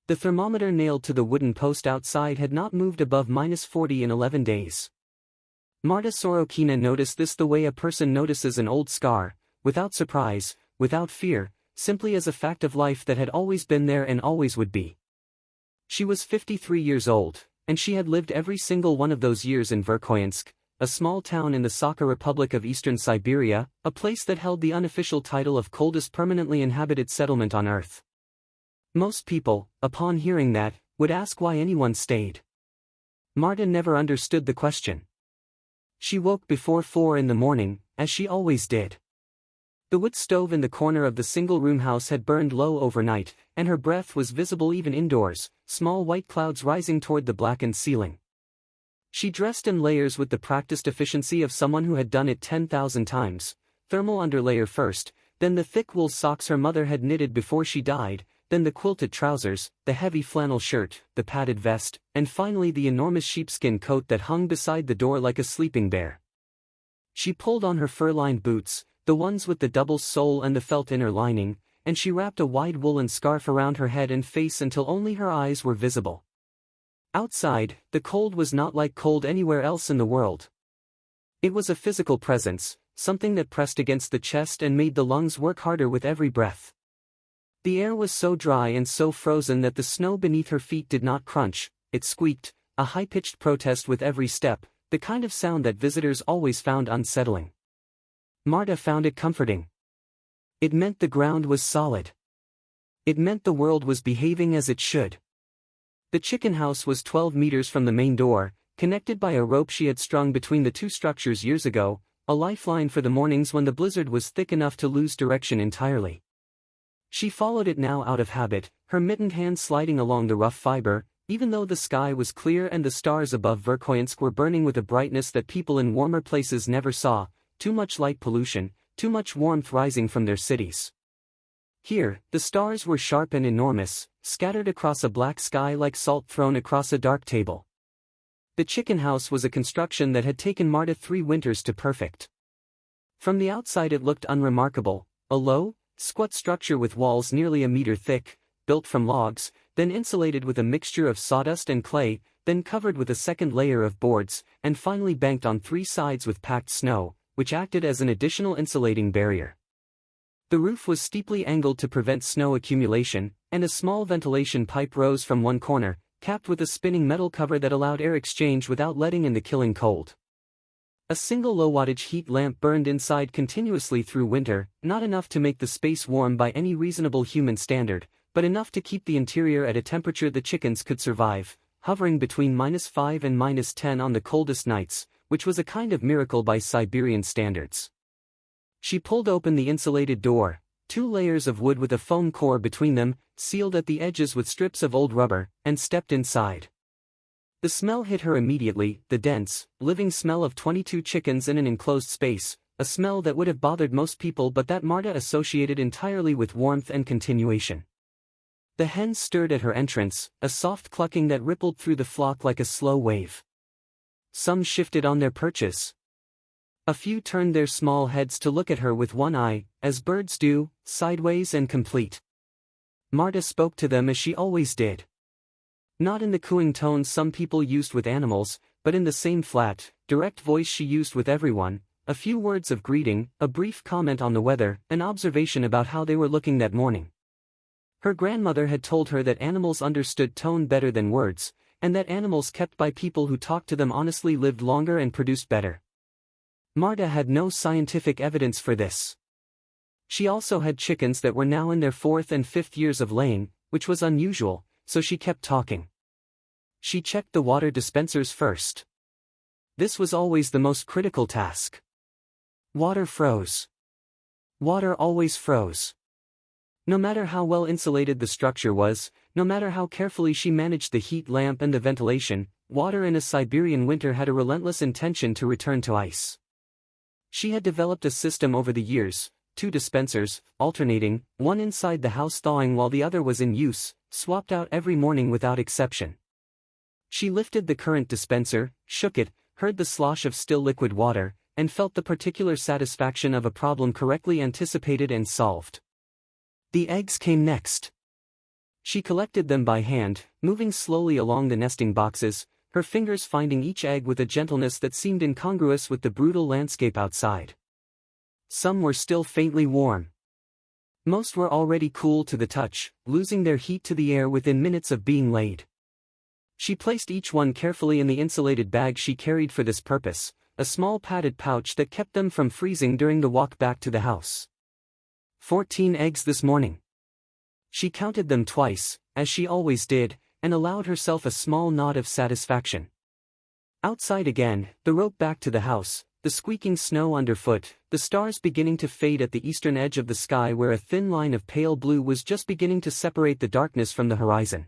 The thermometer nailed to the wooden post outside had not moved above -40 in 11 days. Marta Sorokina noticed this the way a person notices an old scar, without surprise, without fear, simply as a fact of life that had always been there and always would be. She was 53 years old, and she had lived every single one of those years in Verkhoyansk, a small town in the Sakha Republic of Eastern Siberia, a place that held the unofficial title of coldest permanently inhabited settlement on Earth. Most people, upon hearing that, would ask why anyone stayed. Marta never understood the question. She woke before 4 in the morning, as she always did. The wood stove in the corner of the single-room house had burned low overnight, and her breath was visible even indoors, small white clouds rising toward the blackened ceiling. She dressed in layers with the practiced efficiency of someone who had done it 10,000 times, thermal underlayer first, then the thick wool socks her mother had knitted before she died, then the quilted trousers, the heavy flannel shirt, the padded vest, and finally the enormous sheepskin coat that hung beside the door like a sleeping bear. She pulled on her fur-lined boots, the ones with the double sole and the felt inner lining, and she wrapped a wide woolen scarf around her head and face until only her eyes were visible. Outside, the cold was not like cold anywhere else in the world. It was a physical presence, something that pressed against the chest and made the lungs work harder with every breath. The air was so dry and so frozen that the snow beneath her feet did not crunch, it squeaked, a high-pitched protest with every step, the kind of sound that visitors always found unsettling. Marta found it comforting. It meant the ground was solid. It meant the world was behaving as it should. The chicken house was 12 meters from the main door, connected by a rope she had strung between the two structures years ago, a lifeline for the mornings when the blizzard was thick enough to lose direction entirely. She followed it now out of habit, her mittened hand sliding along the rough fiber, even though the sky was clear and the stars above Verkhoyansk were burning with a brightness that people in warmer places never saw, too much light pollution, too much warmth rising from their cities. Here, the stars were sharp and enormous, scattered across a black sky like salt thrown across a dark table. The chicken house was a construction that had taken Marta 3 winters to perfect. From the outside it looked unremarkable, a low, squat structure with walls nearly a meter thick, built from logs, then insulated with a mixture of sawdust and clay, then covered with a second layer of boards, and finally banked on 3 sides with packed snow, which acted as an additional insulating barrier. The roof was steeply angled to prevent snow accumulation, and a small ventilation pipe rose from one corner, capped with a spinning metal cover that allowed air exchange without letting in the killing cold. A single low-wattage heat lamp burned inside continuously through winter, not enough to make the space warm by any reasonable human standard, but enough to keep the interior at a temperature the chickens could survive, hovering between -5 and -10 on the coldest nights, which was a kind of miracle by Siberian standards. She pulled open the insulated door, 2 layers of wood with a foam core between them, sealed at the edges with strips of old rubber, and stepped inside. The smell hit her immediately, the dense, living smell of 22 chickens in an enclosed space, a smell that would have bothered most people but that Marta associated entirely with warmth and continuation. The hens stirred at her entrance, a soft clucking that rippled through the flock like a slow wave. Some shifted on their perches. A few turned their small heads to look at her with one eye, as birds do, sideways and complete. Marta spoke to them as she always did. Not in the cooing tones some people used with animals, but in the same flat, direct voice she used with everyone, a few words of greeting, a brief comment on the weather, an observation about how they were looking that morning. Her grandmother had told her that animals understood tone better than words, and that animals kept by people who talked to them honestly lived longer and produced better. Marta had no scientific evidence for this. She also had chickens that were now in their 4th and 5th years of laying, which was unusual, so she kept talking. She checked the water dispensers first. This was always the most critical task. Water froze. Water always froze. No matter how well insulated the structure was, no matter how carefully she managed the heat lamp and the ventilation, water in a Siberian winter had a relentless intention to return to ice. She had developed a system over the years, 2 dispensers, alternating, one inside the house thawing while the other was in use, swapped out every morning without exception. She lifted the current dispenser, shook it, heard the slosh of still liquid water, and felt the particular satisfaction of a problem correctly anticipated and solved. The eggs came next. She collected them by hand, moving slowly along the nesting boxes, her fingers finding each egg with a gentleness that seemed incongruous with the brutal landscape outside. Some were still faintly warm. Most were already cool to the touch, losing their heat to the air within minutes of being laid. She placed each one carefully in the insulated bag she carried for this purpose, a small padded pouch that kept them from freezing during the walk back to the house. 14 eggs this morning. She counted them twice, as she always did, and allowed herself a small nod of satisfaction. Outside again, the rope back to the house, the squeaking snow underfoot, the stars beginning to fade at the eastern edge of the sky where a thin line of pale blue was just beginning to separate the darkness from the horizon.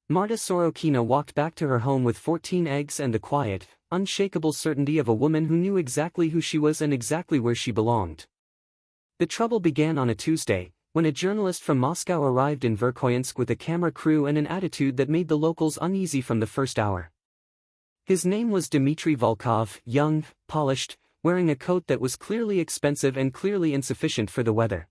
Marta Sorokina walked back to her home with 14 eggs and the quiet, unshakable certainty of a woman who knew exactly who she was and exactly where she belonged. The trouble began on a Tuesday, when a journalist from Moscow arrived in Verkhoyansk with a camera crew and an attitude that made the locals uneasy from the first hour. His name was Dmitry Volkov, young, polished, wearing a coat that was clearly expensive and clearly insufficient for the weather.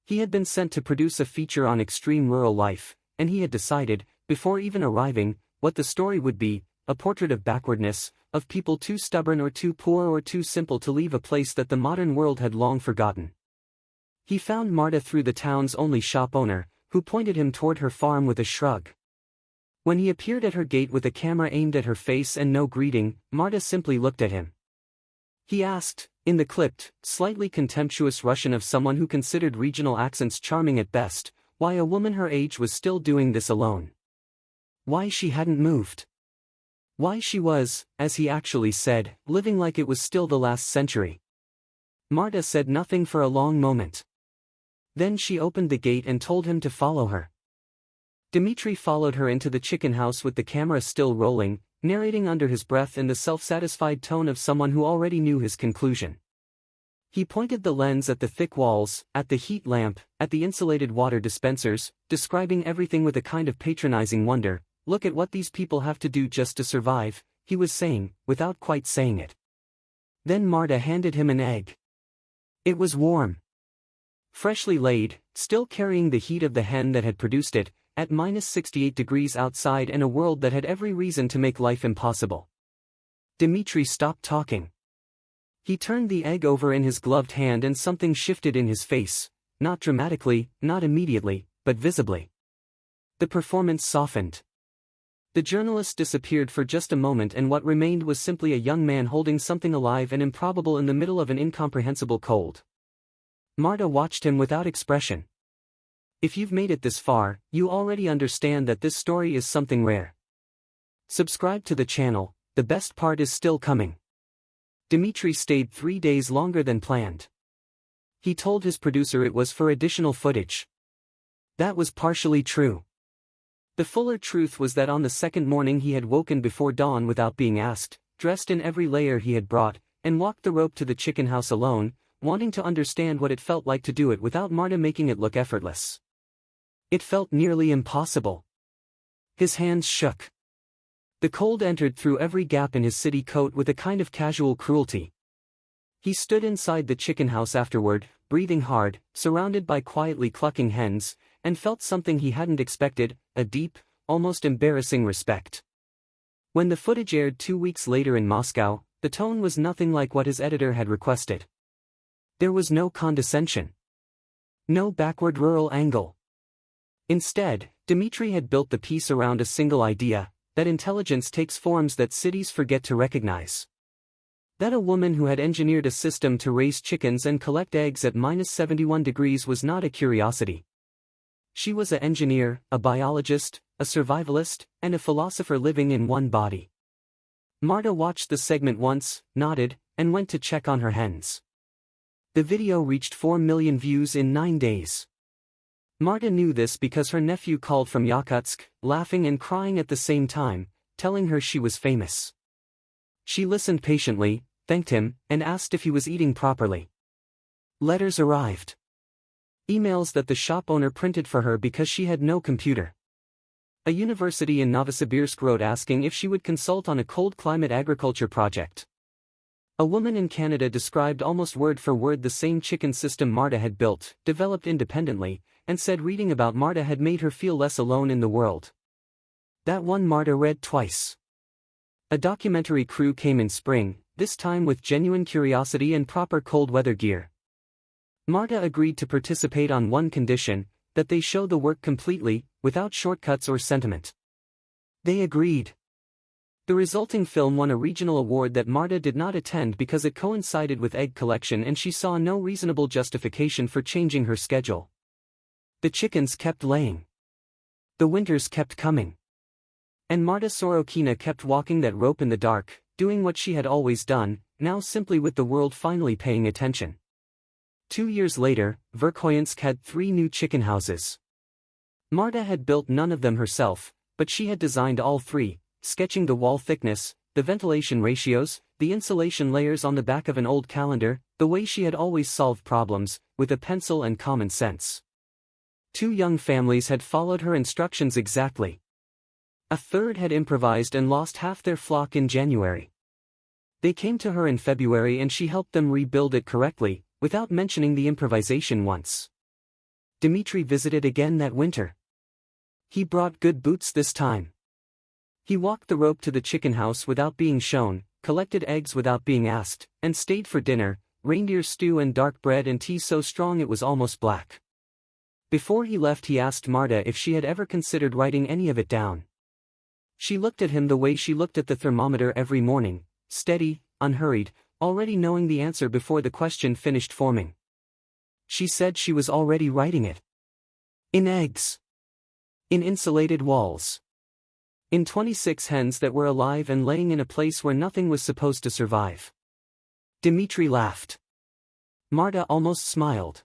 He had been sent to produce a feature on extreme rural life, and he had decided, before even arriving, what the story would be, a portrait of backwardness, of people too stubborn or too poor or too simple to leave a place that the modern world had long forgotten. He found Marta through the town's only shop owner, who pointed him toward her farm with a shrug. When he appeared at her gate with a camera aimed at her face and no greeting, Marta simply looked at him. He asked, in the clipped, slightly contemptuous Russian of someone who considered regional accents charming at best, why a woman her age was still doing this alone. Why she hadn't moved. Why she was, as he actually said, living like it was still the last century. Marta said nothing for a long moment. Then she opened the gate and told him to follow her. Dmitry followed her into the chicken house with the camera still rolling, narrating under his breath in the self-satisfied tone of someone who already knew his conclusion. He pointed the lens at the thick walls, at the heat lamp, at the insulated water dispensers, describing everything with a kind of patronizing wonder. Look at what these people have to do just to survive, he was saying, without quite saying it. Then Marta handed him an egg. It was warm. Freshly laid, still carrying the heat of the hen that had produced it, at -68 degrees outside in a world that had every reason to make life impossible. Dmitry stopped talking. He turned the egg over in his gloved hand and something shifted in his face, not dramatically, not immediately, but visibly. The performance softened. The journalist disappeared for just a moment and what remained was simply a young man holding something alive and improbable in the middle of an incomprehensible cold. Marta watched him without expression. If you've made it this far, you already understand that this story is something rare. Subscribe to the channel, the best part is still coming. Dmitry stayed 3 days longer than planned. He told his producer it was for additional footage. That was partially true. The fuller truth was that on the second morning he had woken before dawn without being asked, dressed in every layer he had brought, and walked the rope to the chicken house alone, wanting to understand what it felt like to do it without Marta making it look effortless. It felt nearly impossible. His hands shook. The cold entered through every gap in his city coat with a kind of casual cruelty. He stood inside the chicken house afterward, breathing hard, surrounded by quietly clucking hens, and felt something he hadn't expected, a deep, almost embarrassing respect. When the footage aired 2 weeks later in Moscow, the tone was nothing like what his editor had requested. There was no condescension. No backward rural angle. Instead, Dmitry had built the piece around a single idea, that intelligence takes forms that cities forget to recognize. That a woman who had engineered a system to raise chickens and collect eggs at -71 degrees was not a curiosity. She was an engineer, a biologist, a survivalist, and a philosopher living in one body. Marta watched the segment once, nodded, and went to check on her hens. The video reached 4 million views in 9 days. Marta knew this because her nephew called from Yakutsk, laughing and crying at the same time, telling her she was famous. She listened patiently, thanked him, and asked if he was eating properly. Letters arrived. Emails that the shop owner printed for her because she had no computer. A university in Novosibirsk wrote asking if she would consult on a cold climate agriculture project. A woman in Canada described almost word for word the same chicken system Marta had built, developed independently, and said reading about Marta had made her feel less alone in the world. That one Marta read twice. A documentary crew came in spring, this time with genuine curiosity and proper cold weather gear. Marta agreed to participate on one condition, that they show the work completely, without shortcuts or sentiment. They agreed. The resulting film won a regional award that Marta did not attend because it coincided with egg collection and she saw no reasonable justification for changing her schedule. The chickens kept laying. The winters kept coming. And Marta Sorokina kept walking that rope in the dark, doing what she had always done, now simply with the world finally paying attention. 2 years later, Verkhoyansk had 3 new chicken houses. Marta had built none of them herself, but she had designed all 3, sketching the wall thickness, the ventilation ratios, the insulation layers on the back of an old calendar, the way she had always solved problems, with a pencil and common sense. 2 young families had followed her instructions exactly. A third had improvised and lost half their flock in January. They came to her in February and she helped them rebuild it correctly, without mentioning the improvisation once. Dmitri visited again that winter. He brought good boots this time. He walked the rope to the chicken house without being shown, collected eggs without being asked, and stayed for dinner, reindeer stew and dark bread and tea so strong it was almost black. Before he left he asked Marta if she had ever considered writing any of it down. She looked at him the way she looked at the thermometer every morning, steady, unhurried, already knowing the answer before the question finished forming. She said she was already writing it. In eggs. In insulated walls. In 26 hens that were alive and laying in a place where nothing was supposed to survive. Dmitri laughed. Marta almost smiled.